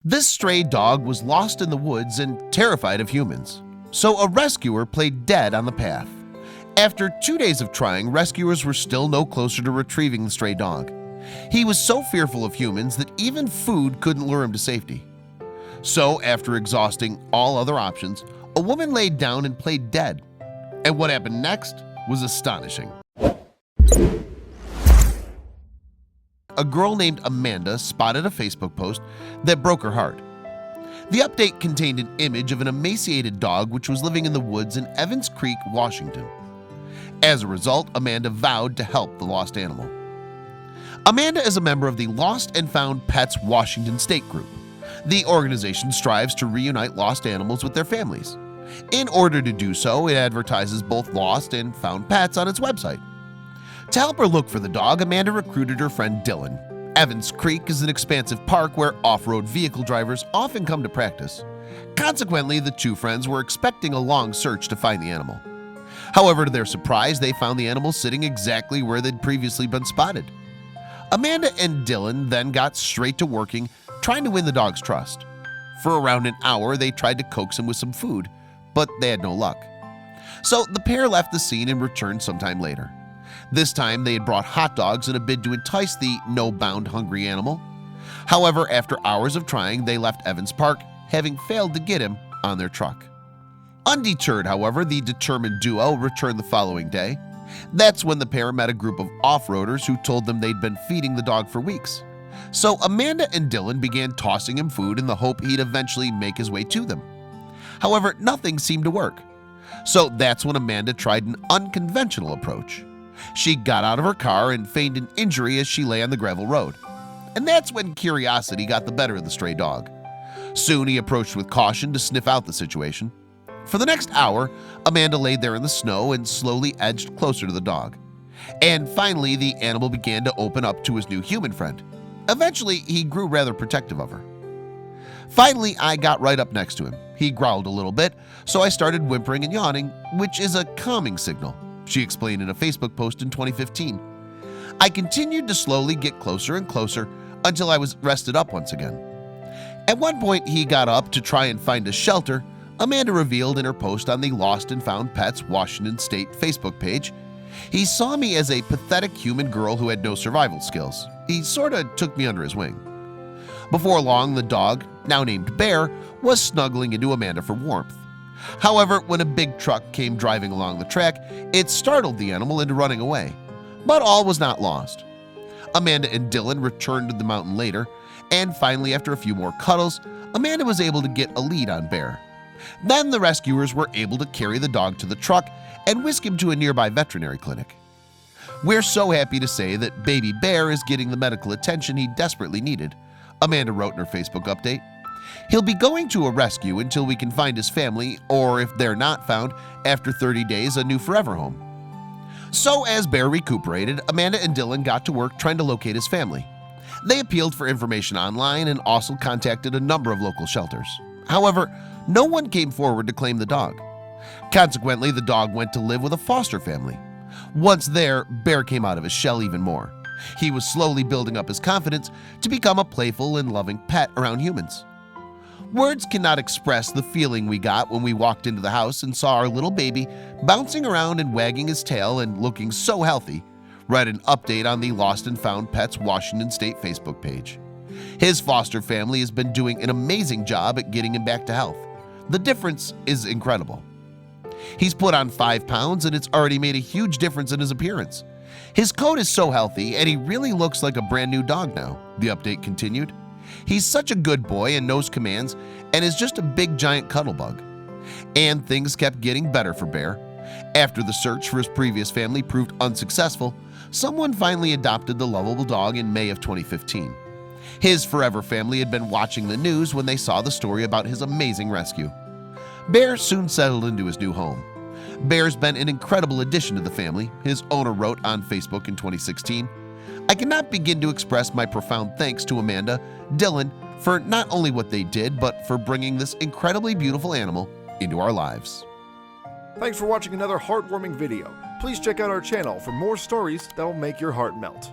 This stray dog was lost in the woods and terrified of humans, so a rescuer played dead on the path. After 2 days of trying, rescuers were still no closer to retrieving the stray dog. He was so fearful of humans that even food couldn't lure him to safety. So, after exhausting all other options, a woman laid down and played dead. And what happened next was astonishing. A girl named Amanda spotted a Facebook post that broke her heart. The update contained an image of an emaciated dog which was living in the woods in Evans Creek, Washington. As a result, Amanda vowed to help the lost animal. Amanda is a member of the Lost and Found Pets Washington State Group. The organization strives to reunite lost animals with their families. In order to do so, it advertises both lost and found pets on its website. To help her look for the dog, Amanda recruited her friend Dylan. Evans Creek is an expansive park where off-road vehicle drivers often come to practice. Consequently, the two friends were expecting a long search to find the animal. However, to their surprise, they found the animal sitting exactly where they'd previously been spotted. Amanda and Dylan then got straight to working, trying to win the dog's trust. For around an hour, they tried to coax him with some food, but they had no luck. So the pair left the scene and returned sometime later. This time they had brought hot dogs in a bid to entice the no-bound hungry animal. However, after hours of trying, they left Evans Park, having failed to get him on their truck. Undeterred, however, the determined duo returned the following day. That's when the pair met a group of off-roaders who told them they'd been feeding the dog for weeks. So Amanda and Dylan began tossing him food in the hope he'd eventually make his way to them. However, nothing seemed to work. So that's when Amanda tried an unconventional approach. She got out of her car and feigned an injury as she lay on the gravel road. And that's when curiosity got the better of the stray dog. Soon he approached with caution to sniff out the situation. For the next hour, Amanda laid there in the snow and slowly edged closer to the dog. And finally, the animal began to open up to his new human friend. Eventually, he grew rather protective of her. Finally, I got right up next to him. He growled a little bit, so I started whimpering and yawning, which is a calming signal, she explained in a Facebook post in 2015. I continued to slowly get closer and closer until I was rested up once again. At one point, he got up to try and find a shelter. Amanda revealed in her post on the Lost and Found Pets Washington State Facebook page. He saw me as a pathetic human girl who had no survival skills. He sorta took me under his wing. Before long, the dog, now named Bear, was snuggling into Amanda for warmth. However, when a big truck came driving along the track, it startled the animal into running away. But all was not lost. Amanda and Dylan returned to the mountain later, and finally, after a few more cuddles, Amanda was able to get a lead on Bear. Then the rescuers were able to carry the dog to the truck and whisk him to a nearby veterinary clinic. We're so happy to say that baby Bear is getting the medical attention he desperately needed, Amanda wrote in her Facebook update. He'll be going to a rescue until we can find his family, or if they're not found, after 30 days, a new forever home. So as Bear recuperated, Amanda and Dylan got to work trying to locate his family. They appealed for information online and also contacted a number of local shelters. However, no one came forward to claim the dog. Consequently, the dog went to live with a foster family. Once there, Bear came out of his shell even more. He was slowly building up his confidence to become a playful and loving pet around humans. Words cannot express the feeling we got when we walked into the house and saw our little baby bouncing around and wagging his tail and looking so healthy, read an update on the Lost and Found Pets Washington State Facebook page. His foster family has been doing an amazing job at getting him back to health. The difference is incredible. He's put on 5 pounds and it's already made a huge difference in his appearance. His coat is so healthy and he really looks like a brand new dog now, the update continued. He's such a good boy and knows commands and is just a big giant cuddle bug. And things kept getting better for Bear. After the search for his previous family proved unsuccessful, someone finally adopted the lovable dog in May of 2015. His forever family had been watching the news when they saw the story about his amazing rescue. Bear soon settled into his new home. Bear's been an incredible addition to the family, his owner wrote on Facebook in 2016. I cannot begin to express my profound thanks to Amanda, Dylan, for not only what they did, but for bringing this incredibly beautiful animal into our lives. Thanks for watching another heartwarming video. Please check out our channel for more stories that will make your heart melt.